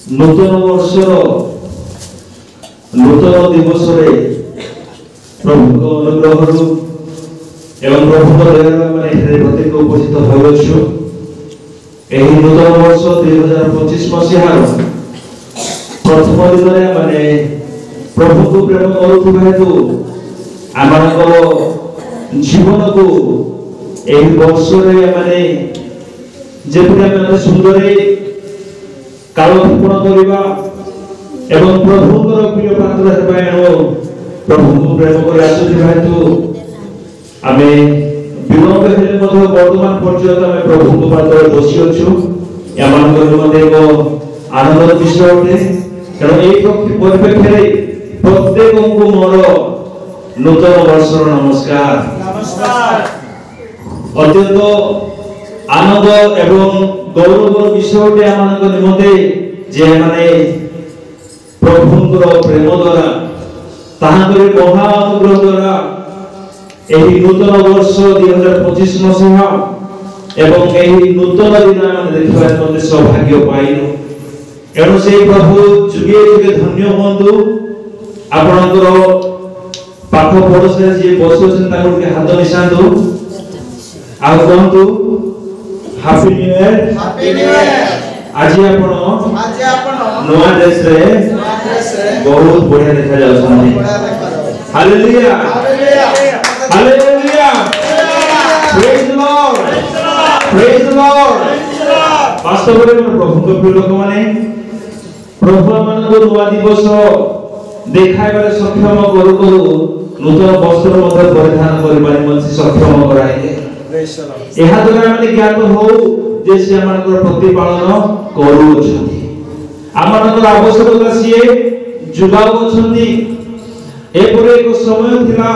नूतन वर्षर नूतन दिवस प्रभु अनुग्रह एवं प्रभु दया उपस्थित हो नूतन वर्ष 2025 मसीहार प्रथम दिन में प्रभु को प्रेम करुवा हेतु आम जीवन को यही वर्ष जब सुंदर कालक्षेपण करवा एवं प्रभुଙ୍କର प्रिय पात्र हेबायनो प्रभु को प्रेम कर आसुथिबा हेतु आमे विलंब हेले मध्य वर्तमान पर्यंत आमे प्रभु को पात्र बसी अछु यामानकर मध्ये एक आनंद विषय अटे कारण एई परिप्रेक्षी प्रत्येक को मोर नूतन वर्षर नमस्कार नमस्कार अत्यंत आनंद एवं गौरव विषय आम निमते जे माने प्रभुंकर प्रेम द्वारा महाअनुग्रह द्वारा यही नूतन वर्ष 2025 मसीहा एवं यही नूतन दिन आम देखा सौभाग्य पाइलु एणु से प्रभु जुगे जुगे धन्य हूँ आपणकर पाख पड़ोसी जी बस हाथ मिशातु आ कहतु हैप्पी न्यू ईयर आज आपण नवा ड्रेस रे बहुत बढ़िया देखा जाउछन hallelujah hallelujah praise the Lord वास्तव में प्रभु को प्रिय लोक माने प्रभु मन को नवा दिवस देखाइबार सक्षम करू करू नूतन वस्त्र मध्य परिधान करिबार मसी सक्षम कराइले एहा द्वारा माने ज्ञात हो जे से हमनकर प्रतिपालन करू छथि हमनकर आवश्यकता सिए जुगाव छथि एपरे एक समय थिला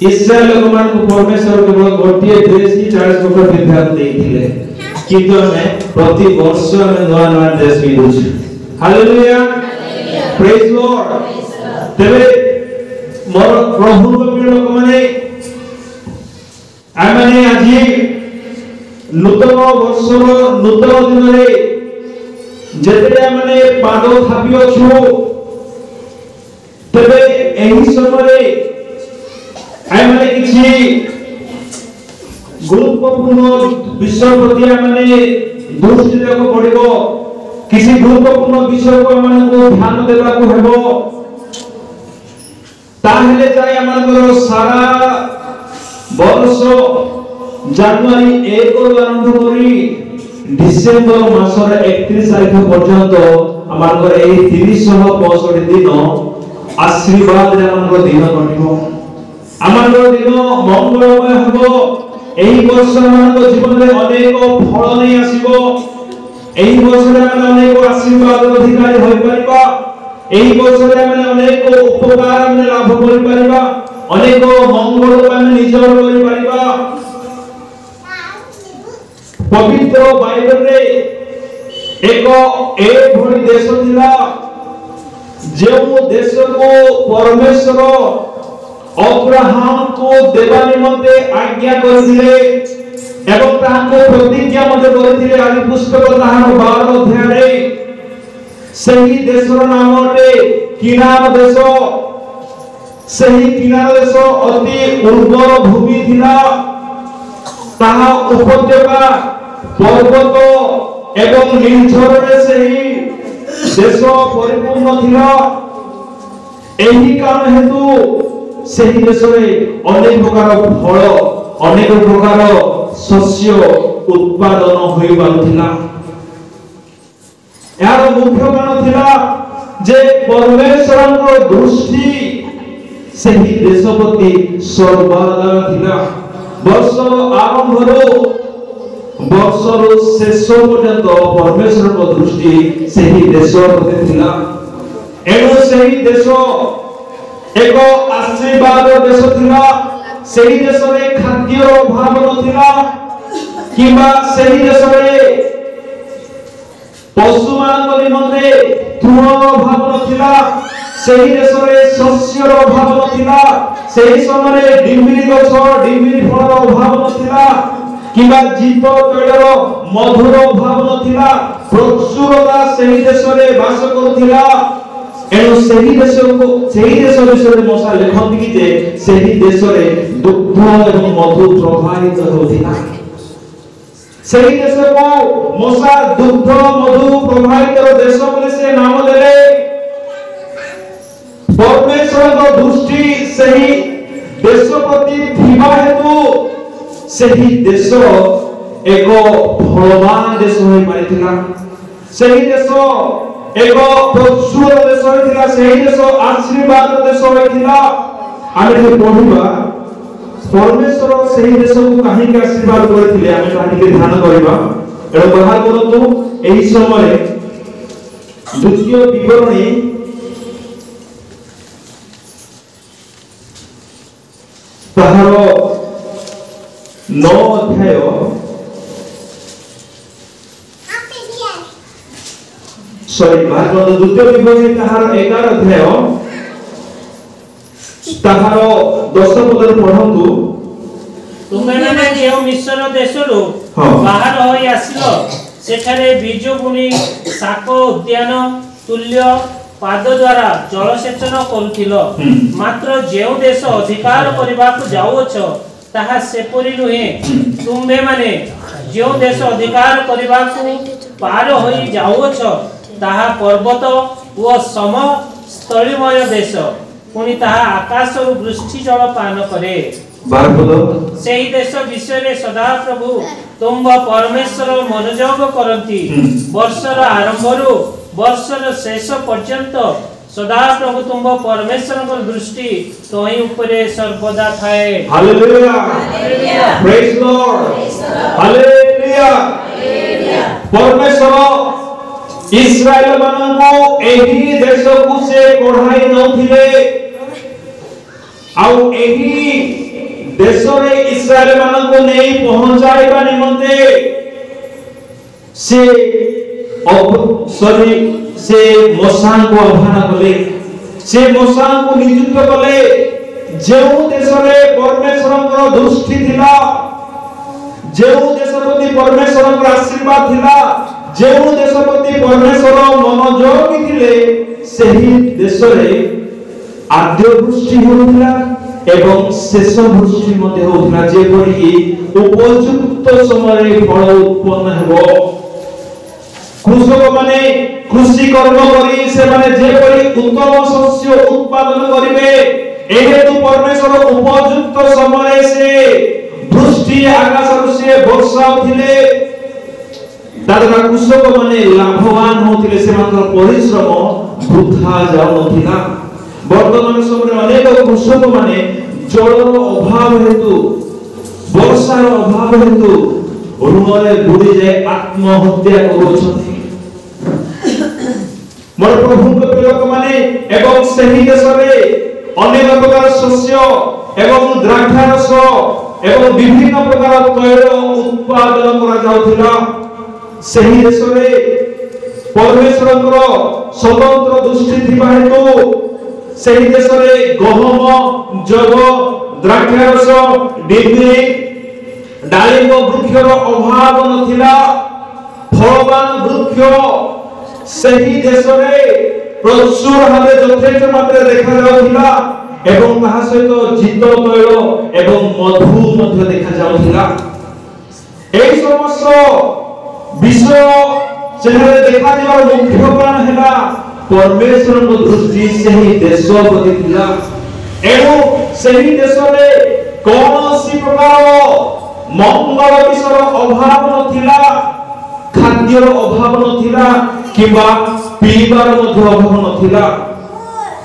इस्राएल लोकमान को परमेश्वर केवल गोटिए ड्रेस ही 40 रुपया विद्या देथिले किंतु हमें प्रति वर्ष में नया नया ड्रेस पिंधु हालेलुया प्रेज लॉर्ड तेरे मोर प्रभु को प्रिय लोक माने आमने आज नूतन वर्ष नूतन दिन में जेते माने पाद थापी अछु तबे एही समय आमने किछि गुरुत्वपूर्ण विषय प्रति आमने दृष्टि देबो पड़िबो किछि गुरुत्वपूर्ण विषय को आमने को ध्यान देबा को हेबो ताहेले जाय आमनकर सारा वर्ष जनवरी 1 रु आरंभ करी डिसेंबर मासर 31 तारिख पर्यंत आमनकर एही 365 दिन आशीर्वाद रे आमनकर दिन कटिबो आमनकर दिन मंगलमय हबो एही वर्ष आमनकर जीवन रे अनेक फल नै आसीबो एही वर्ष रे आमन अनेक आशीर्वाद अधिकारी होई परिबा एही वर्ष रे आमन अनेक उपकार आमन लाभ करि परिबा अनेक मंगल आमन निजर करि परिबा पवित्र बाइबल रे एक भली देश थिला जे देश को परमेश्वर अब्राहम को देवा निमंते आज्ञा करथिले एवं ताको प्रतिज्ञा मते करथिले आदि पुस्तक ताहार 12 अध्याय रे सही देशर नाम रे किनार देश सही किनार देश अति उर्वर भूमि थिला ताहा उपत्यका पर्वत एवं निर्झर रे सही देश परिपूर्ण थिला एही कारण हेतु सही देश रे अनेक प्रकार फल अनेक प्रकार शस्य उत्पादन होई पारुथिला यार मुख्य कारण थिला जे परमेश्वरଙ୍କ दृष्टि सही देश प्रति सर्वदा थिला वर्ष आरंभरो वर्षर शेष पर्यंत परमेश्वर दृष्टि सही देश प्रति थिला एणु सही देश एक आशीर्वाद देश थिला सही देश रे खाद्यर अभाव नथिला किबा सही देश रे पशु मान निमंते तृण अभाव नथिला सही देश रे शस्यर अभाव नथिला सही समय रे डिम्बिरी गछ डिम्बिरी फल अभाव नथिला किबा जीत तैलर मधुर अभाव नथिला ପ୍ରଚୁରତା ସେହି ଦେଶରେ ବାସ କରୁଥିଲା। ଏଣୁ ସେହି ଦେଶ ବିଷୟରେ ମଶା ଲେଖନ୍ତି କି ଯେ ସେହି ଦେଶରେ ଦୁଗ୍ଧ ଏବଂ ମଧୁ ପ୍ରବାହିତ ହେଉଥିଲା। ସେହି ଦେଶକୁ ମଶା ଦୁଗ୍ଧ ମଧୁ ପ୍ରବାହିତର ଦେଶ ବୋଲି ସେ ନାମ ଦେଲେ। ପରମେଶ୍ୱରଙ୍କ ଦୃଷ୍ଟି ସେହି ଦେଶ ପ୍ରତି ଥିବା ହେତୁ ସେହି ଦେଶ ଏକ ଫଳବାନ ଦେଶ ହୋଇପାରିଥିଲା। ସେହି ଦେଶ ଏକ ପ୍ରଚୁର ଦେଶ ହୋଇଥିଲା। ସେହି ଦେଶ ଆଶୀର୍ବାଦ ଦେଶ ହୋଇଥିଲା। ଆମେ ଯଦି ପଢିବା ପରମେଶ୍ୱର ସେହି ଦେଶକୁ କାହିଁକି ଆଶୀର୍ବାଦ କରିଥିଲେ ଆମେ କାହିଁକି ଧ୍ୟାନ କରିବା। ଏଣୁ ବାହାର କରନ୍ତୁ ଏହି ସମୟରେ ଦ୍ୱିତୀୟ ବିବରଣୀ ତାହାର 9 ଅଧ୍ୟାୟ ଭାଗବତ ଦ୍ୱିତୀୟ ବିଭକ୍ତି ତାହାର 11 ଅଧ୍ୟାୟ ତାହାର 10 ପଦରେ ପଢନ୍ତୁ। ତୁମେମାନେ ଯେଉଁ ମିଶ୍ର ଦେଶରୁ ବାହାର ହୋଇ ଆସିଲ ସେଠାରେ ବୀଜ ବୁଣି ଶାକ ଉଦ୍ୟାନ ତୁଲ୍ୟ ପାଦ ଦ୍ୱାରା ଜଳସେଚନ କରୁଥିଲ। ମାତ୍ର ଯେଉଁ ଦେଶ ଅଧିକାର କରିବାକୁ ଯାଉଅଛ ତାହା ସେପରି ନୁହେଁ। ତୁମ୍ଭେମାନେ ଯେଉଁ ଦେଶ ଅଧିକାର କରିବାକୁ ପାର ହୋଇ ଯାଉଅଛ ତାହା ପର୍ବତ ଓ ସମସ୍ଥଳୀମୟ ଦେଶ। ପୁଣି ତାହା ଆକାଶରୁ ବୃଷ୍ଟି ଜଳ ପାନ କରେ। ସେହି ଦେଶ ବିଷୟରେ ସଦାପ୍ରଭୁ ତୁମ୍ଭ ପରମେଶ୍ୱର ମନୋଯୋଗ କରନ୍ତି। ବର୍ଷର ଆରମ୍ଭରୁ ବର୍ଷର ଶେଷ ପର୍ଯ୍ୟନ୍ତ ସଦାପ୍ରଭୁ ତୁମ୍ଭ ପରମେଶ୍ୱରଙ୍କ ଦୃଷ୍ଟି ତହିଁ ଉପରେ ସର୍ବଦା ଥାଏ। ହାଲେଲୁୟା ପ୍ରେଜ୍ ଲର୍ଡ ହାଲେଲୁୟା। ପରମେଶ୍ୱର ଇସ୍ରାଏଲ ମାନଙ୍କୁ ଏହି ଦେଶକୁ ସେ କଢାଇ ନଥିଲେ ଆଉ ଏହି ଦେଶରେ ଇସ୍ରାଏଲ ମାନଙ୍କୁ ନେଇ ପହଞ୍ଚାଇବା ନିମନ୍ତେ ସେ ମଶାଙ୍କୁ ଆହ୍ୱାନ କଲେ। ସେ ମଶାଙ୍କୁ ନିଯୁକ୍ତ କଲେ। ଯେଉଁ ଦେଶରେ ପରମେଶ୍ୱରଙ୍କର ଦୃଷ୍ଟି ଥିଲା, ଯେଉଁ ଦେଶ ପ୍ରତି ପରମେଶ୍ୱରଙ୍କର ଆଶୀର୍ବାଦ ଥିଲା, ଯେଉଁ ଦେଶ ପ୍ରତି ପରମେଶ୍ୱର ମନୋଯୋଗୀ ଥିଲେ ସେହି ଦେଶରେ ଆଦ୍ୟ ବୃଷ୍ଟି ହେଉଥିଲା ଏବଂ ଶେଷ ବୃଷ୍ଟି ମଧ୍ୟ ହେଉଥିଲା। ଯେପରିକି ଉପଯୁକ୍ତ ସମୟରେ ଫଳ ଉତ୍ପନ୍ନ ହେବ। କୃଷକମାନେ କୃଷି କର୍ମ କରି ସେମାନେ ଯେପରି ଉତ୍ତମ ଶସ୍ୟ ଉତ୍ପାଦନ କରିବେ ଏହେତୁ ପରମେଶ୍ୱର ଉପଯୁକ୍ତ ସମୟରେ ସେ ବୃଷ୍ଟି ଆକାଶରୁ ସେ ବର୍ଷାଉଥିଲେ। ତାଦ୍ୱାରା କୃଷକମାନେ ଲାଭବାନ ହେଉଥିଲେ। ସେମାନଙ୍କର ପରିଶ୍ରମ ବୃଥା ଯାଉନଥିଲା। ବର୍ତ୍ତମାନ ସମୟରେ ଅନେକ କୃଷକମାନେ ଜଳର ଅଭାବ ହେତୁ ବର୍ଷାର ଅଭାବ ହେତୁ ଋଣରେ ବୁଡ଼ି ଯାଇ ଆତ୍ମହତ୍ୟା କରୁଛନ୍ତି। ମୋର ପ୍ରଭୁଙ୍କ ପ୍ରିୟକମାନେ ଏବଂ ସେହି ଦେଶରେ ଅନେକ ପ୍ରକାର ଶସ୍ୟ ଏବଂ ଦ୍ରାକ୍ଷାରସ ଏବଂ ବିଭିନ୍ନ ପ୍ରକାର ତୈଳ ଉତ୍ପାଦନ କରାଯାଉଥିଲା। ସେହି ଦେଶରେ ପରମେଶ୍ୱରଙ୍କର ସ୍ୱତନ୍ତ୍ର ଦୃଷ୍ଟି ଥିବା ହେତୁ ସେହି ଦେଶରେ ଗହମ, ଯବ, ଦ୍ରାକ୍ଷାରସ, ଡିମ୍ବି, ଡାଳିମ୍ବ ବୃକ୍ଷର ଅଭାବ ନଥିଲା। ଫଳବାନ ବୃକ୍ଷ ସେହି ଦେଶରେ ପ୍ରଚୁର ଭାବେ ଯଥେଷ୍ଟ ମାତ୍ରାରେ ଦେଖାଯାଉଥିଲା ଏବଂ ତାହା ସହିତ ଜିତ ତୈଳ ଏବଂ ମଧୁ ମଧ୍ୟ ଦେଖାଯାଉଥିଲା। ଏହି ସମସ୍ତ ବିଷୟ ସେଠାରେ ଦେଖାଯିବାର ମୁଖ୍ୟ କାରଣ ହେଲା ପରମେଶ୍ୱରଙ୍କ ଦୃଷ୍ଟି ସେହି ଦେଶ ପ୍ରତି ଥିଲା। ଏଣୁ ସେହି ଦେଶରେ କୌଣସି ପ୍ରକାର ମଙ୍ଗଳ ବିଷୟର ଅଭାବ ନଥିଲା, ଖାଦ୍ୟର ଅଭାବ ନଥିଲା କିମ୍ବା ପିଇବାର ମଧ୍ୟ ଅଭାବ ନଥିଲା।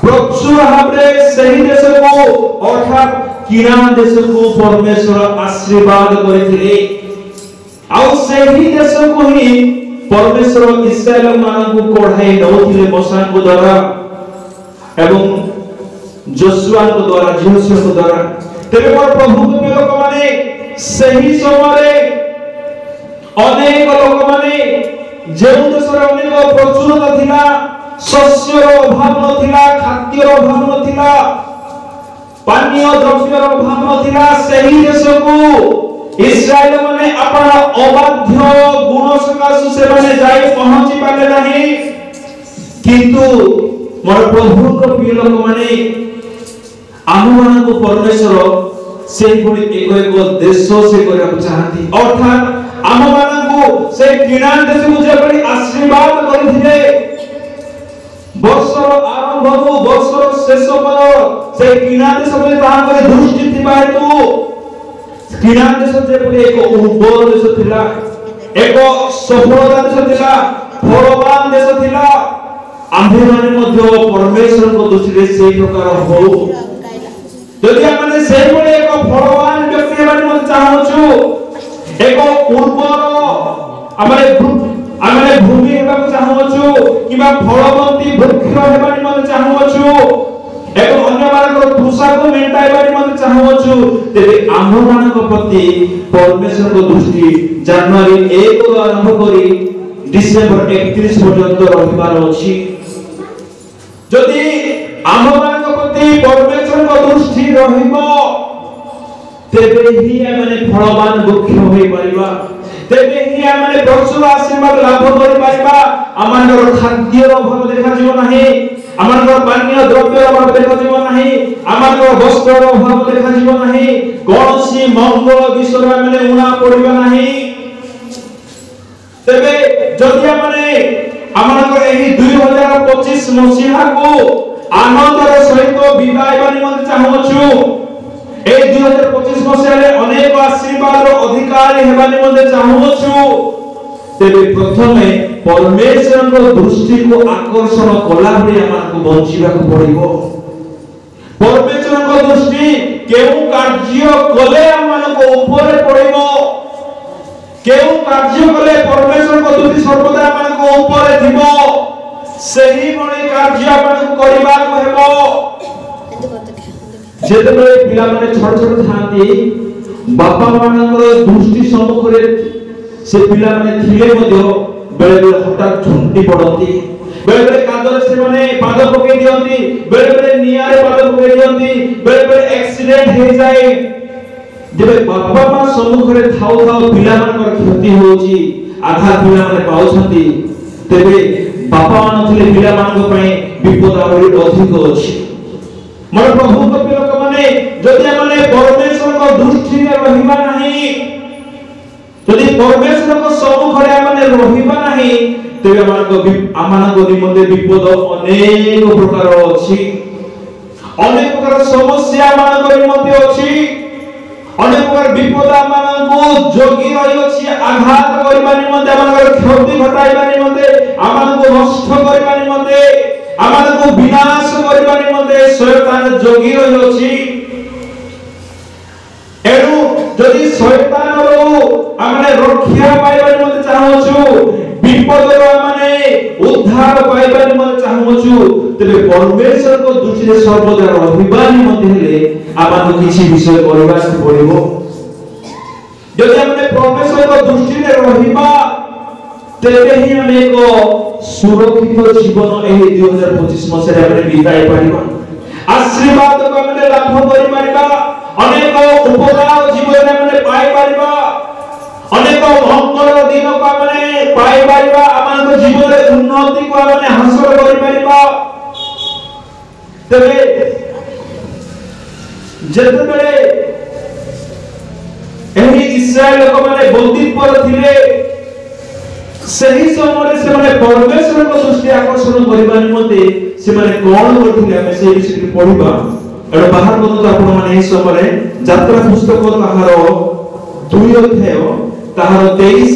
ପ୍ରଚୁର ଭାବରେ ସେହି ଦେଶକୁ ଅର୍ଥାତ୍ କିଣା ଦେଶକୁ ପରମେଶ୍ୱର ଆଶୀର୍ବାଦ କରିଥିଲେ। ଆଉ ସେହି ଦେଶକୁ ହିଁ ପରମେଶ୍ୱର ଇସ୍ରାଏଲ ମାନଙ୍କୁ କଢାଇ ନେଉଥିଲେ ମୋଶେଙ୍କ ଦ୍ୱାରା ଏବଂ ଯୋଶୁଆଙ୍କ ଦ୍ୱାରା, ଯହୋଶୁଆଙ୍କ ଦ୍ୱାରା। ତେବେ ମୋର ପ୍ରଭୁଙ୍କ ଲୋକମାନେ ସେହି ସମୟରେ ଅନେକ ଲୋକମାନେ ଯେଉଁ ଦେଶରେ ଅନେକ ପ୍ରଚୁରତା ଥିଲା, ଶସ୍ୟର ଅଭାବ ନଥିଲା, ଖାଦ୍ୟର ଅଭାବ ନଥିଲା, ପାନୀୟ ଦ୍ରବ୍ୟର ଅଭାବ ନଥିଲା, ସେହି ଦେଶକୁ इस्राएल माने अपन अबाध्य गुण सकाशु से माने जाई पहुंची पाले नहीं किंतु मोर प्रभु को प्रिय लोक माने आम मान को परमेश्वर से पुणी एक एक देश से करबा चाहती अर्थात आम मान को से किनान देश को जेपरि आशीर्वाद करिथिले वर्षर आरंभ वर्षर शेष पर से किनान देश में ताहां दृष्टि थिबा हेतु किनान देश जेपरि एक उर्वर देश थिला एक सफलता देश थिला फलवान देश थिला आम्भे माने मध्य परमेश्वर को दृष्टि से प्रकार हो जदि हमने से भले एक फलवान व्यक्ति हेबानी मन चाहूछु एक उर्वर हमरे भूमि हेबाक चाहूछु किबा फलवंती वृक्ष हेबानी मन चाहूछु एक अन्य मानकर तृषा को मेंटाइबानी मन चाहूछु तेबे आम्भ मानक प्रति परमेश्वर को दृष्टि जनवरी 1 ରୁ आरंभ करी डिसेंबर 31 पर्यंत रहिबार अछि जदि आम्भ मानक प्रति परमेश्वर को दृष्टि रहिबो तेबे ही हमने फलवान वृक्ष होई परिबा तेबे ही हमने प्रचुर आशीर्वाद लाभ करि परिबा हमर खाद्यर अभाव देखा जीव नाही हमर पानीय द्रव्य अभाव देखा जीव नाही हमर वस्त्र अभाव देखा जीव नाही कोनसी मंगल विषय हमने उना पड़िबा नाही तेबे जदि हमने हमर एही 2025 मसीहा को आनंदर सहित विदाय बानी मन चाहूछु ए 2025 मसीहा रे अनेक आशीर्वाद रो अधिकारी हेबानी मन चाहूछु तेबे प्रथमे परमेश्वर को दृष्टि को आकर्षण कला भली हमन को बंचिबा को पड़िबो परमेश्वर को दृष्टि केउ कार्य कले हमन को ऊपर पड़िबो केउ कार्य कले परमेश्वर को दृष्टि सर्वदा हमन को ऊपर थिबो सही बणी कार्य अपन करबा को हेबो जेते बेले पिला माने छोट छोट थांती बापा मानकर दृष्टि सम्मुख रे से पिला माने थिले मध्य बेले बेले हठात झुंटी पड़ती बेले बेले कादर से माने पाद पके दियंती बेले बेले नियारे पाद पके दियंती बेले बेले एक्सीडेंट हे जाए जेबे बापा मा सम्मुख रे थाउ थाउ पिला मानकर क्षति होची आधा पिला माने पाउछंती तेबे बापा मान थिले पिला मान को पई विपद आबरी अधिक अछि मोर प्रभु को लोक माने जदि माने परमेश्वर को दृष्टि में रहिबा नाही जदि परमेश्वर को सम्मुख रे माने रहिबा नाही तेबे आमान को निमंते विपद अनेक प्रकार अछि अनेक प्रकार समस्या मान को निमंते अछि अनेक प्रकार विपद आमान को जोगी रहि अछि आघात करबा निमंते आमान क्षति घटाइबा निमंते आमान को नष्ट करबा निमंते आमान को विनाश करबा निमंते शैतान जोगी रहि अछि एनु जदि शैतान रो आमाने रक्षा पाइबा निमंते चाहूछु विपद रो आमाने उद्धार पाइबा निमंते चाहूछु तबे परमेश्वर को दृष्टि सर्वदा रहिबा निमंते हेले आमान किछि विषय करबा पड़िबो जदि हमने परमेश्वर को दृष्टि रे रहिबा तेबे ही हम एक सुरक्षित जीवन एही 2025 मसीह रे बिताई परिबा आशीर्वाद को हमने लाभ करि परिबा अनेक उपकार जीवन रे हमने पाई परिबा अनेक मंगल दिन को हमने पाई परिबा आमान जीवन रे उन्नति को हमने हासिल करि परिबा तेबे जेते बेले एही इस्राएल लोक माने बंदी पर थिले सही समय से माने परमेश्वर को दृष्टि आकर्षण करबा निमते से माने कोन करथिले हम से विषय पढिबा एटा बाहर बंद आपण माने इस समय यात्रा पुस्तक ताहार 2 अध्याय ताहार 23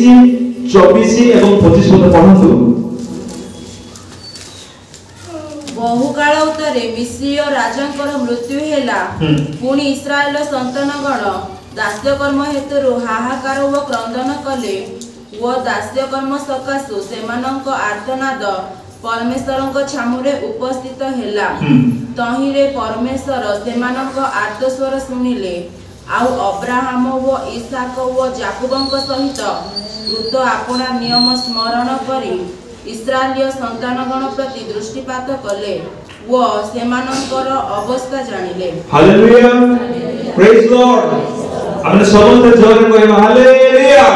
24 एवं 25 पद पढंतु बहु काल उतरे मिस्रीय राजंकर मृत्यु हेला पुणी इस्राएल संतानगण दास्य कर्म हेतु हाहाकार व क्रंदन कले व दास्य कर्म सकाशु सेमानक आर्तनाद परमेश्वरक छामुरे उपस्थित हेला तहिरे परमेश्वर सेमानक आर्तस्वर सुनिले आउ अब्राहम व इसाक व जाकूबक सहित कृत आपना नियम स्मरण करी इस्राएलीय संतानगण प्रति दृष्टिपात कले व सेमानकर अवस्था जानिले। हालेलुया प्रेज लॉर्ड हमने समस्त जोर में हालेलुया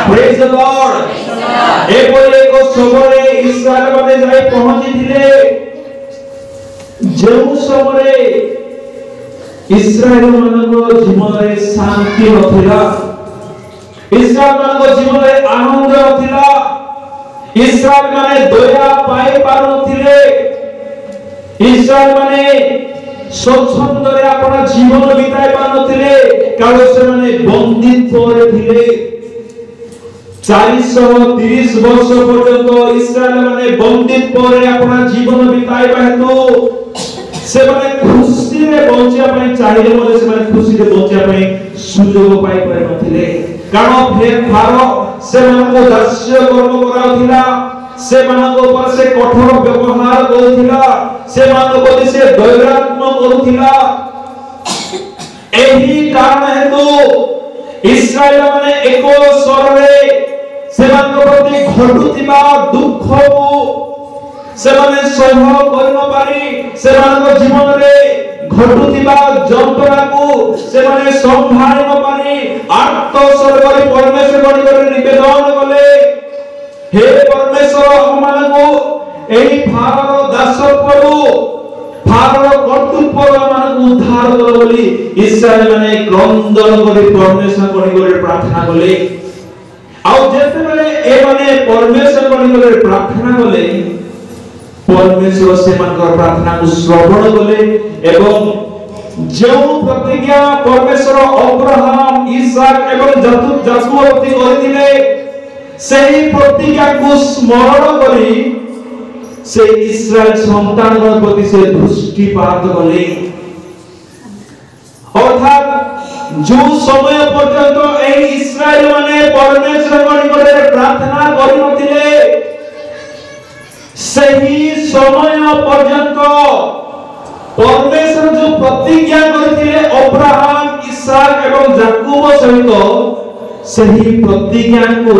प्रेज द लॉर्ड ए बोले को सबरे इस्राएल माने जाई पहुंची थिले जेउ सबरे इस्राएल मानको जीवन रे शांति नथिला इस्राएल मानको जीवन रे आनंद नथिला इस्राएल माने दया पाई पारुथिले इस्राएल माने स्वच्छंदरे अपना जीवन बिताई पारुथिले कारण से माने बंदित्व रे थिले 430 वर्ष पर्यंत इस्राएल माने बंदित्व रे अपना जीवन बिताई हेतु से माने खुशी रे बंचिया पई चाहिए मोले से माने खुशी रे बंचिया पई सुयोग पाई पारे नथिले कारण फेर फारो से मानको दास्य कर्म कराउथिला से मानको ऊपर से कठोर व्यवहार करूथिला से मानको प्रति से दैरात्म करूथिला एही कारण हेतु इस्राएल माने एको स्वर रे से मानको प्रति घटुथिबा दुख को से माने सह कर न पारी से मानको जीवन रे घटुथिबा जंतरा को से माने संभाଳି न पारी आत्म स्वर्गरे परमेश्वर बड़ी करे निवेदन कले हे परमेश्वर हममानको एही फारो दासत्वरु फारो कर्तृत्व हममानको उद्धार कर बोली इस्राएल माने क्रंदन करे परमेश्वर बड़ी करे प्रार्थना कले आ जेते बेले ए माने परमेश्वर बड़ी करे प्रार्थना कले परमेश्वर से मानकर प्रार्थना को श्रवण कले एवं जो प्रतिज्ञा परमेश्वर अब्राहम इसहाक एवं याकूब प्रति करथिले सेही प्रतिज्ञा को स्मरण करी से इस्राएल संतान प्रति से दृष्टिपात कले अर्थात जो समय पर्यंत ए इस्राएल माने परमेश्वर बड़ी प्रार्थना करि नथिले सही समय पर्यंत परमेश्वर जो प्रतिज्ञा करथिले अब्राहम इसहाक एवं याकूब सहित सही प्रतिज्ञा को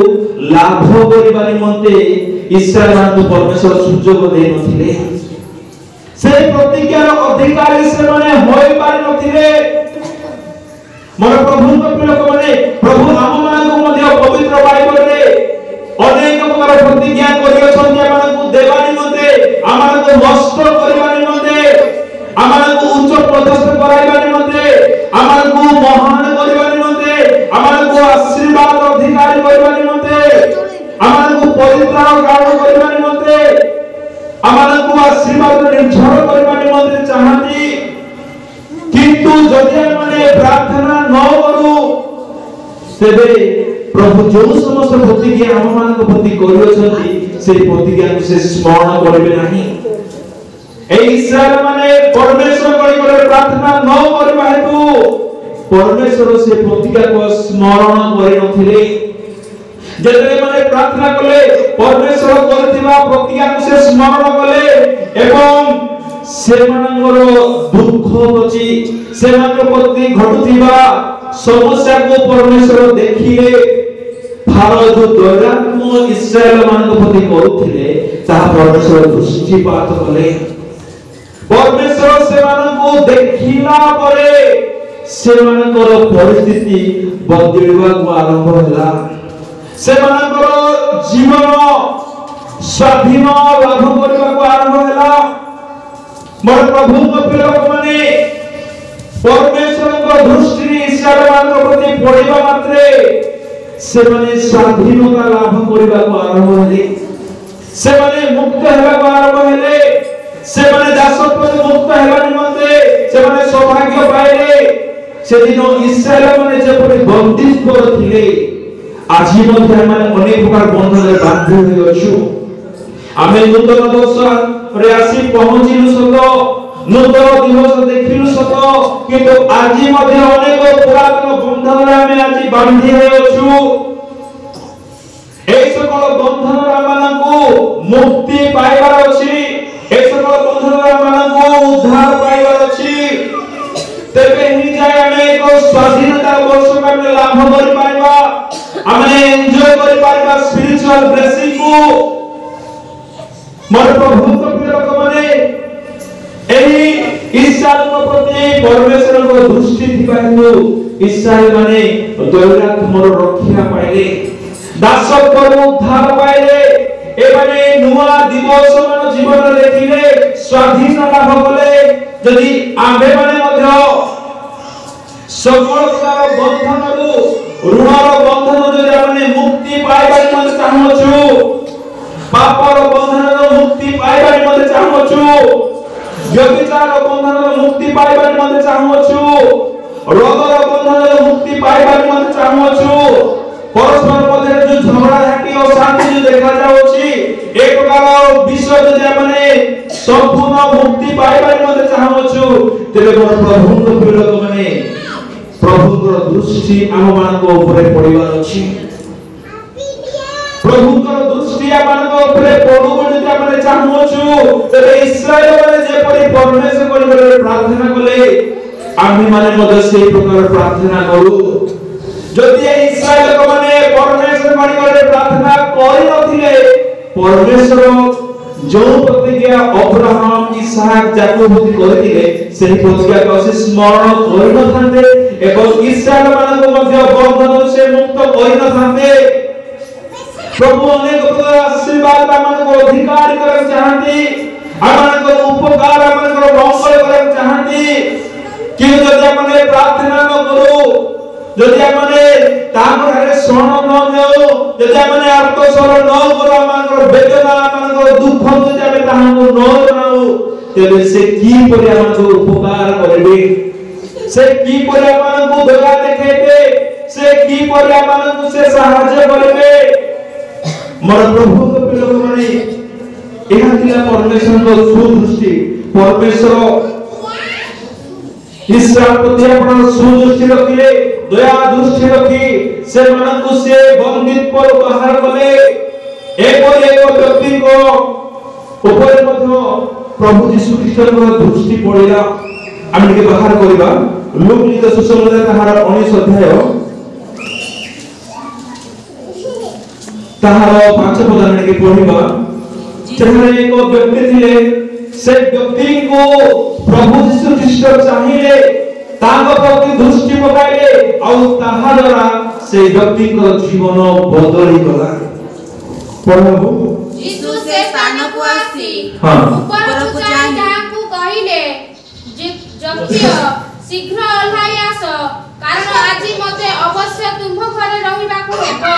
लाभ करिबा निमंते इस्राएल मानकु परमेश्वर सुयोग दे नथिले से प्रतिज्ञार अधिकारी से माने होई पारि नथिले मोर प्रभु लोक माने प्रभु हम मानकु मध्ये पवित्र बाइबल रे अनेक प्रकार प्रतिज्ञा करियछन जे मानकु देबा निमंते आमानकु नष्ट करिबा निमंते आमानकु उच्च पदस्थ कराइबा निमंते आमानकु महान करिबा निमंते आमानकु आशीर्वाद अधिकारी करिबा निमंते आमानकु परित्राण कारण करिबा निमंते आमानकु आशीर्वाद निर्झर करिबा निमंते चाहती किंतु जदि माने प्रार्थना न करू तेबे प्रभु जो समस्त प्रतिज्ञा हम मानक प्रति करियछथि से प्रतिज्ञा को से स्मरण करबे नाही ए इस्राएल माने परमेश्वर बड़ी प्रार्थना न करबा हेतु परमेश्वर से प्रतिज्ञा को स्मरण करि नथिले जेते माने प्रार्थना कले परमेश्वर करथिबा प्रतिज्ञा को से स्मरण कले एवं से मानकर दुख अछि से मानक प्रति घटुथिबा समस्या को परमेश्वर देखिले फारो जो दैरात्म इस्राएल मानक प्रति करूथिले ताहा परमेश्वर दृष्टिपात कले परमेश्वर से मानको देखिला परे से मानकर परिस्थिति बदलिबा को आरंभ होला से मानकर जीवन स्वाधीन लाभ करबा को आरंभ होला मोर प्रभु लोक माने परमेश्वर को दृष्टि इस्राएल मानक प्रति पड़िबा मात्रे से माने स्वाधीनता लाभ करबा को आरंभ हेले से माने मुक्त हेबा को आरंभ हेले से माने दासत्व मुक्त हेबा निमंते से माने सौभाग्य पाइले से दिन इस्राएल माने जेपरि बंदित्व थिले आजि मध्ये माने अनेक प्रकार बंधन रे बांधि होई अछु आमे नूतन वर्ष रे आसी पहुंचिलु सत नूतन दिवस देखिलु सत किंतु आजि मध्ये अनेक पुरातन बंधन रे आमे आजि बांधि होई अछु ए सकल बंधन मानकु मुक्ति पाइबार अछि ए सकल बंधन मानकु उद्धार पाइबार अछि तेबे ही जाय आमे एक स्वाधीनता वर्ष में लाभ करि पाइबा आमे एन्जॉय करि पाइबा स्पिरिचुअल ब्लेसिंग को मोर प्रभु लोक माने एही ईश्वर प्रति परमेश्वर को दृष्टि दिबानु इस्राएल माने दैरात्मर रक्षा पाइले दासत्वर उद्धार पाइले एमाने नुआ दिवस मान जीवन देखिले स्वाधीन लाभ कले यदि आम्भे माने मध्य सकल प्रकार बंधनरु ऋणर बंधन जदि आमे मुक्ति पाइबार मते चाहूछु पापर बंधनर मुक्ति पाइबार मते चाहूछु व्यभिचार बंधनर मुक्ति पाइबार मते चाहूछु रोगर बंधनर मुक्ति पाइबार मते चाहूछु परस्पर मध्य जो झगड़ा झाटी और शांति जो देखा जाउछि एक प्रकार विश्व जदि आमे संपूर्ण मुक्ति पाइबार मते चाहूछु तेरे प्रभु प्रिय लोक माने प्रभुकर दृष्टि आम मानक ऊपर पड़िबार अछि प्रभुकर दृष्टि आम मानक ऊपर पड़ु बोली आमे चाहूछु तबे इस्राएल माने जे परि परमेश्वर करिबार प्रार्थना कले आम्ही माने मध्य सेही प्रकार प्रार्थना करू जदि इस्राएल लोक माने परमेश्वर करिबार प्रार्थना करि नथिले परमेश्वर जो प्रतिज्ञा अब्राहम इसहाक याकूब करथिले सेही प्रतिज्ञा को से स्मरण करि नथान्ते एवं इस्राएल मानक मध्य बंधन से मुक्त करि नथान्ते प्रभु अनेक प्रकार आशीर्वाद मानक अधिकार करक चाहନ୍ତି आमानक उपकार आमानक मंगल करक चाहନ୍ତି कि जदि आमे प्रार्थना न करू जदि आमे तांगरे शरण न नेउ जदि आमे आत्मस्वर न करू आमानक वेदना आमानक दुख जदि आमे ताहांको न जनाउ तेबे से की परि आमानक उपकार करबे से की परि आमानक दया देखेबे से की परि आमानक से सहायता करबे मोर प्रभु को लोक माने एहा थिला परमेश्वर को सुदृष्टि परमेश्वर इस्राएल प्रति अपन सुदृष्टि रखिले दया दृष्टि रखी से मानकु से बंदित पर बाहर कले एक व्यक्ति को ऊपर मध्य प्रभु यीशु ख्रीष्टर दृष्टि पड़िला आमे के बाहर करबा लूक लिखित सुसमाचार ताहार 19 अध्याय ताहार 5 पद आमे के पढिबा जहां एक व्यक्ति थिले से व्यक्ति को प्रभु यीशु ख्रीष्ट चाहिए तांग प्रति दृष्टि पकाइले और ताहा द्वारा से व्यक्ति को जीवन बदली गला प्रभु यीशु से स्थान को आसी ऊपर को चाहि ताहाकु कहिले जक्तिय शीघ्र ओल्हाई आस कारण आजि मते अवश्य तुम घरे रहिबाकु हेबो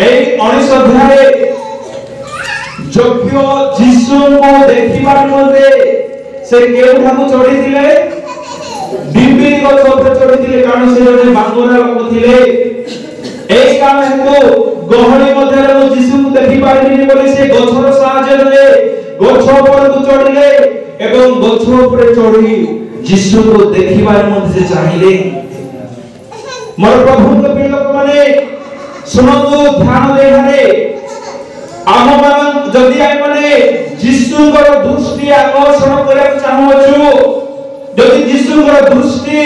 एई 19 अध्याय जक्तिय यीशु को देखिबार मते से केउठाकु चढ़ी थिले डिम्बी गछ ऊपर चढ़ी थिले कारण से जने बांगोरा लोक थिले एई काम हेतु गहणी मध्य यीशु को देखि पारिनी बोली से गछर सहायता ले गछ ऊपर को चढ़िले एवं गछ ऊपर चढ़ी यीशु को देखिबार मध्य से चाहिए मोर प्रभु के प्रिय लोक माने सुनंदु ध्यान देहारे आम मान जदि आइ माने यीशुଙ୍କର दृष्टि आकर्षण करक चाहूछु जदि यीशुଙ୍କର दृष्टि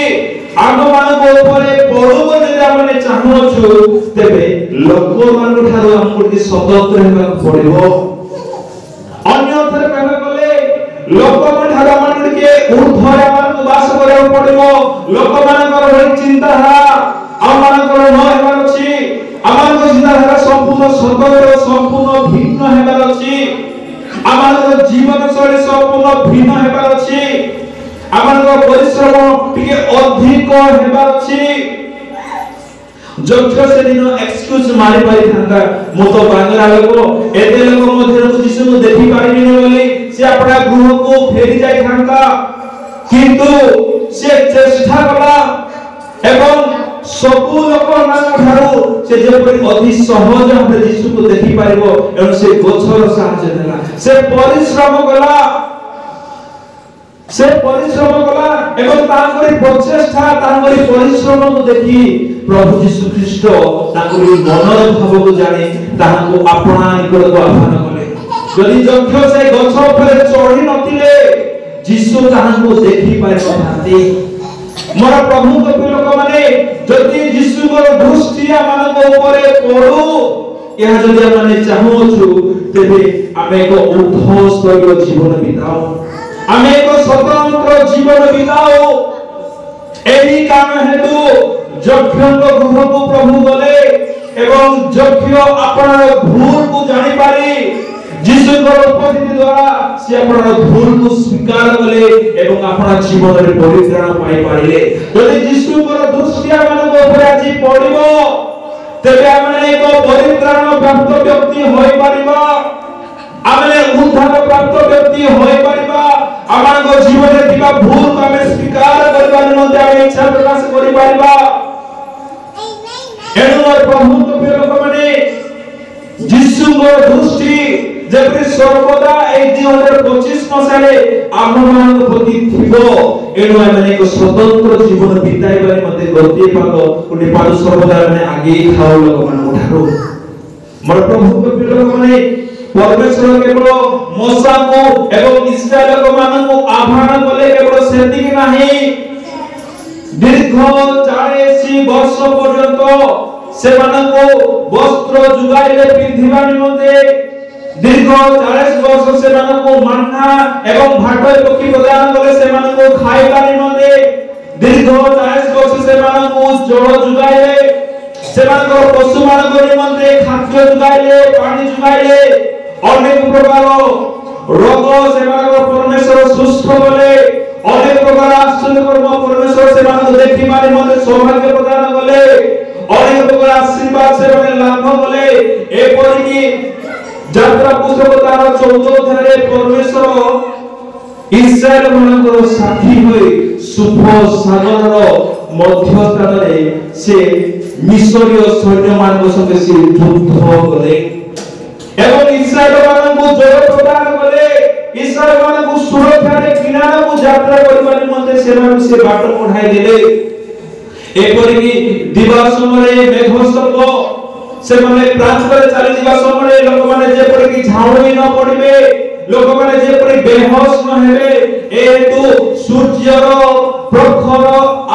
आम मान ऊपर पड़ो जदि आमे चाहूछु तेबे लोक मान ठारो हमको कि सतर्क रहबा पड़िबो अन्यथा कहबा गले लोक मान ठारो मान के ऊर्ध्वरे मान वास करबा पड़िबो लोक मानकर चिंताधारा आम मानकर न हेबार अछि आमान चिंताधारा संपूर्ण सतर्क संपूर्ण भिन्न हेबार अछि आमान जीवन शैली संपूर्ण भिन्न हेबार अछि आमान परिश्रम टिके अधिक हेबार अछि जक्ष से दिन एक्सक्यूज मारि पारि थांगा मो तो बांगला लोक एते लोक मध्ये यीशु को देखि पारिनी बोली से अपना गृह को फेरी जाय थांगा किंतु से चेष्टा कला एवं सबु लोक मान ठारो से जेपरि अति सहज भाबे यीशु को देखि पारिबो एवं से गोछर सहायता देला से परिश्रम कला एवं तांकरी प्रचेष्टा तांकरी परिश्रम को देखि प्रभु यीशु ख्रीष्ट तांकरी मनर भाव को जाने तांको अपना निकट को आह्वान कले यदि जक्ष से गछ ऊपर चढ़ी नथिले यीशु तांको देखि पारि नथांती मोर प्रभु के लोक माने जदि यीशु को दृष्टि मान ऊपर पड़ो या जदि माने चाहूछु तेबे आमे को ऊर्ध्व स्तरीय जीवन बिताओ आमे को स्वतंत्र जीवन बिताओ एही कारण हेतु यज्ञ गृह को प्रभु गले एवं यज्ञ अपन भूल को जानि पारी यीशु को उपस्थिति द्वारा से अपन भूल को स्वीकार कले एवं अपन जीवन रे परित्राण पाई पारिले। यदि यीशु को दृष्टिया मान को ऊपर आज पड़िबो तेबे हमने एक परित्राण प्राप्त व्यक्ति होई परिबा, हमने उद्धार प्राप्त व्यक्ति होई परिबा, हमन को जीवन रे थिबा भूल को हम स्वीकार करबा निमंते हम इच्छा प्रकाश करि परिबा। एनु और प्रभु तो प्रिय लोक माने यीशु को दृष्टि जेपरि सर्वदा ए 2025 मसाले आममान प्रति थिबो। एनु हमने एक स्वतंत्र जीवन बिताई बारे मते गति पाग कोनी पाद सर्वदा माने आगे खाओ लोक मान उठारो। मोर प्रभु को प्रिय लोक माने परमेश्वर केवल मोसा को एवं इस्राएल लोक मान को आह्वान कले केवल सेति नाही दीर्घ 40 वर्ष पर्यंत सेमानको वस्त्र जुगाइले पिंधिबा निमंते दीर्घ 40 वर्ष सेमानको मन्ना एवं भात पक्षी प्रदान कले सेमानको खाइबा निमंते दीर्घ 40 वर्ष सेमानको जल जुगाइले सेमानको पशु मानको निमंते खाद्य जुगाइले पानी जुगाइले अनेक प्रकार रोग सेमानको परमेश्वर सुस्थ कले अनेक प्रकार आश्चर्य कर्म परमेश्वर सेमानको देखिबा निमंते सौभाग्य प्रदान कले अनेक प्रकार आशीर्वाद से लाभ कले। एपरि कि यात्रा पुस्तक तार 14 अध्याय परमेश्वर इस्राएल मानकर साथी होई शुभ सागरर मध्य स्थान रे से मिस्रीय सैन्य मानक संगे से युद्ध कले एवं इस्राएल मानकु जय प्रदान कले। इस्राएल मानकु सुरक्षा रे किनारा को यात्रा करबा निमंते से बाट पढ़ाई देले। एपरि कि दिवा समय मेघ सर्प से माने प्रांतरे चली दिवा समय लोक माने जे परि कि झाउई न पड़िबे लोक माने जे परि बेहोश न हेबे एतु सूर्यर प्रखर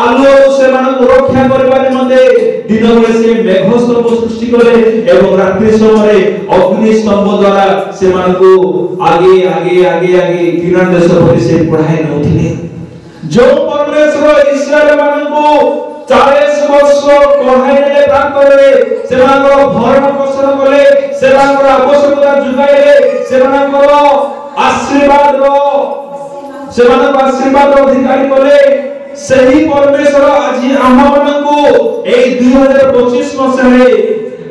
आलो से मान को रक्षा करबा निमंते दिन बेले से मेघ सर्प सृष्टि करे एवं रात्रि समय अग्नि स्तंभ द्वारा से मान को आगे आगे आगे आगे किरण देश पर से पढ़ाई नथिले। जो परमेश्वर इस्राएल मान को 40 वर्ष पढ़ाइले प्रांतरे सेमानकर भरण पोषण कले सेमानकर आवश्यकता जुगाइले सेमानकर आशीर्वाद अधिकारी कले। सही परमेश्वर आज आमानकु ए 2025 मसरे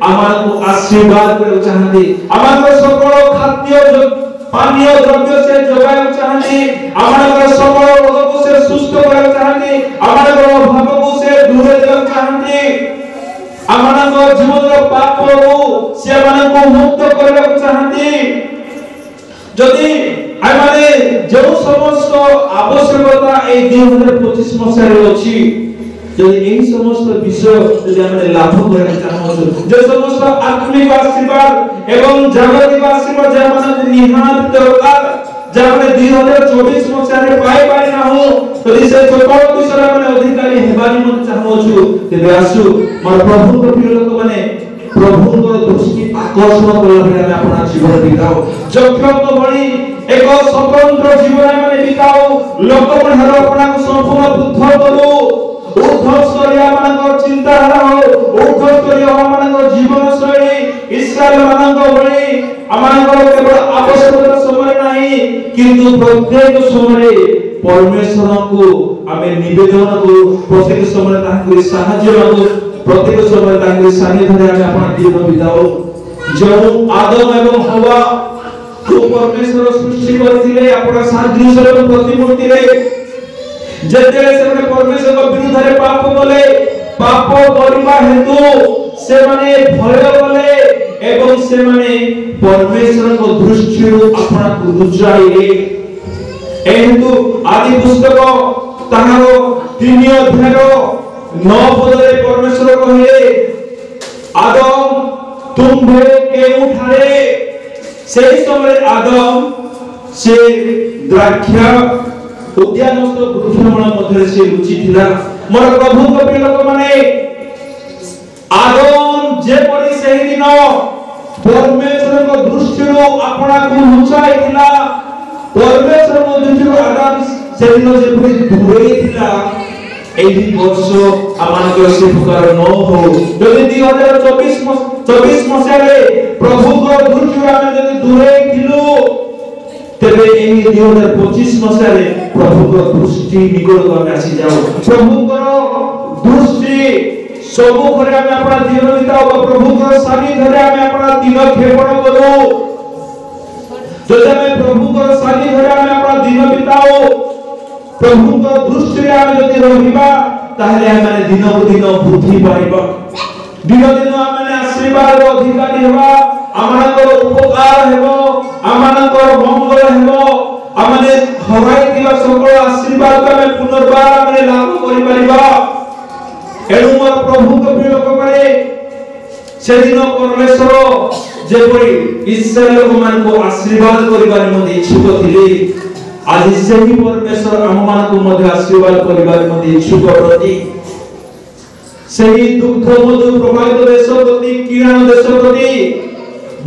आमानकु आशीर्वाद करे चाहନ୍ତି आमानकर सकल खाद्य पानीय द्रव्य से जोगाय चाहନ୍ତି आमानकर सकल रोग को से सुस्थ करे चाहନ୍ତି आमानकर अभाव को से दूर देव चाहନ୍ତି आमानकर जीवन रो पाप को से आमानको मुक्त करबा चाहନ୍ତି। जदि आमाने जो समस्त आवश्यकता ए 2025 मसरे अछि जदि एही समस्त विषय जदि हमने लाभ करबा चाहौ जे समस्त आत्मिक आशीर्वाद एवं जागतिक आशीर्वाद जे हमने निहात दरकार जे हमने 2024 मसरे पाई पाई ना हो तदि से सकल विषय हमने अधिकारी हेबानी मत चाहौ छु तेबे आसु मोर प्रभु को प्रिय लोक माने प्रभु को दृष्टि आकर्षण करला बेले हम अपना जीवन बिताओ जक्षक भली एक स्वतंत्र जीवन माने बिताओ लोक मन अपना को संपूर्ण बुद्ध करू उद्धस्तरिया मानकर चिंताधारा हो उद्धस्तरिया मानकर जीवन शैली इस्राएल मानकर भली आमानकर केवल आवश्यकता समय नाही किंतु प्रत्येक समय परमेश्वर को हमें निवेदन करू प्रत्येक समय ताकि सहाय्य करू प्रत्येक समय ताकि सानिध्य में अपना जीवन बिताओ। जो आदम एवं हवा को परमेश्वर सृष्टि करथिले अपना सादृश्य एवं प्रतिमूर्ति रे जेतेले से परमेश्वर को विरुद्ध रे पाप कले पाप करिबा हेतु से माने भय कले एवं से माने परमेश्वर को दृष्टि अपना को रुचाइले। हेतु आदि पुस्तक ताहारो 3 अध्याय 9 पद रे परमेश्वर कहिले आदम तुम्भे केउठारे सेही समय आदम से द्राक्षा उद्यानस्थ वृक्षमूल मध्य से रुचि थिला। मोर प्रभु को प्रिय लोक माने आदम जे परि सेही दिन परमेश्वर को दृष्टि अपना को रुचाई थिला परमेश्वर को दृष्टि आदम से दिन जे परि दूरे थिला एही वर्ष आमानकर से प्रकार न हो यदि 2024 मसिया रे प्रभु को दृष्टि आमे जदि दूरे थिलु तेबे एही 2025 मसिया रे प्रभु को दृष्टि निकट को आमे आसी जाओ प्रभु को दृष्टि सबु घरे आमे अपना जीवन बिताओ प्रभु को सानी घरे आमे अपना दिन खेपण करू जदि आमे प्रभु को सानी घरे आमे अपना दिन बिताओ प्रभु को दृष्टि आमे जदि रहिबा ताहले आमे दिन को दिन बुद्धि पाइबा दिन दिन आमे आशीर्वाद अधिकारी हेबा आमानकर उपकार हेबो आमानकर मंगल हेबो आमे हराई दिबा सकल आशीर्वाद को आमे पुनर्बार आमे लाभ करि परिबा एणु मोर प्रभु को प्रिय लोक करे से दिन परमेश्वर जेपरि इस्राएल लोक मान को आशीर्वाद करिबार मध्ये इच्छुक थिले आज सेही परमेश्वर हममान को मध्ये आशीर्वाद करिबार मध्ये इच्छुक प्रति सेही दुग्ध मधु प्रभावित देश प्रति किरान देश प्रति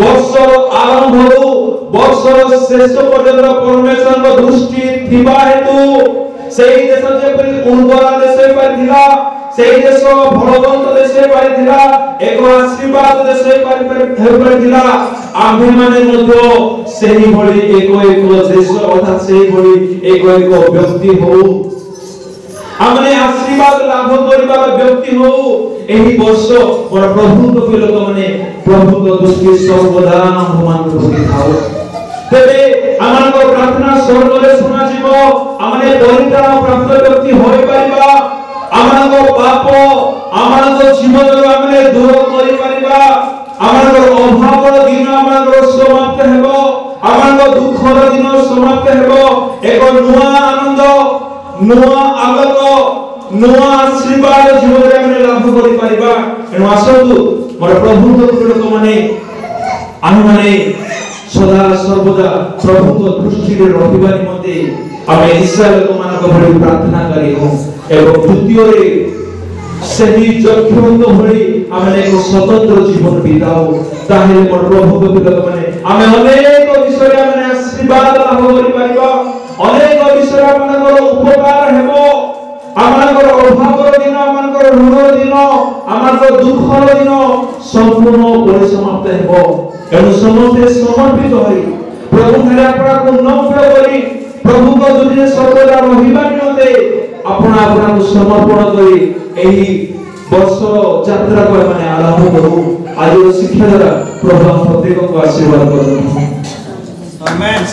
वर्षर आरंभରୁ वर्षर शेष पर्यंत परमेश्वर को दृष्टि थिबा हेतु सेही देश जेपरि उर्वरा देश पाइथिला सेही देश फलवंत देश पाइथिला एक आशीर्वाद देश पाइथिला आम्भे माने मध्ये सेही भଳି एक देश अर्थात सेही भଳି एक व्यक्ति हो हमने आशीर्वाद लाभ करिबा व्यक्ति हो एही वर्ष और प्रभु को लोक माने प्रभु को दृष्टि सर्वदा हममान प्रति थाओ तेबे आमान को प्रार्थना स्वर्ग रे सुना जीवो हमने परित्राण प्राप्त व्यक्ति होई परिबा आमान को पाप आमान को जीवन रो हमने दूर करि परिबा आमान को अभाव दिन आमान को समाप्त हेबो आमान को दुख रो दिन समाप्त हेबो एक नुआ आनंद नुआ आलोक नुआ आशीर्वाद जीवन रे हमने लाभ करि परिबा एनु आसतु मोर प्रभु को लोक माने आम माने सदा सर्वदा प्रभु को दृष्टि रे रहिबा निमते आमे इस्राएल लोक मान को भली प्रार्थना करी हो एवं द्वितीय रे सही जक्षुंग भली आमे एक स्वतंत्र जीवन बिताओ ताहे मोर प्रभु को लोक माने आमे अनेक विषय आमे आशीर्वाद लाभ करि परिबा अनेक विषय आमनकर उपकार हेबो आमनकर अभाव दिन आमनकर ऋण दिन आमनकर दुख दिन संपूर्ण परिसमाप्त हेबो एनु समस्त समर्पित होई प्रभु घरे अपना को नम्र करी प्रभु को दुनिया सर्वदा रहिबा निमते अपना अपना को समर्पण करी एही वर्ष यात्रा को माने आरंभ करू आज शिक्षा द्वारा प्रभु प्रत्येक को आशीर्वाद करू आमेन।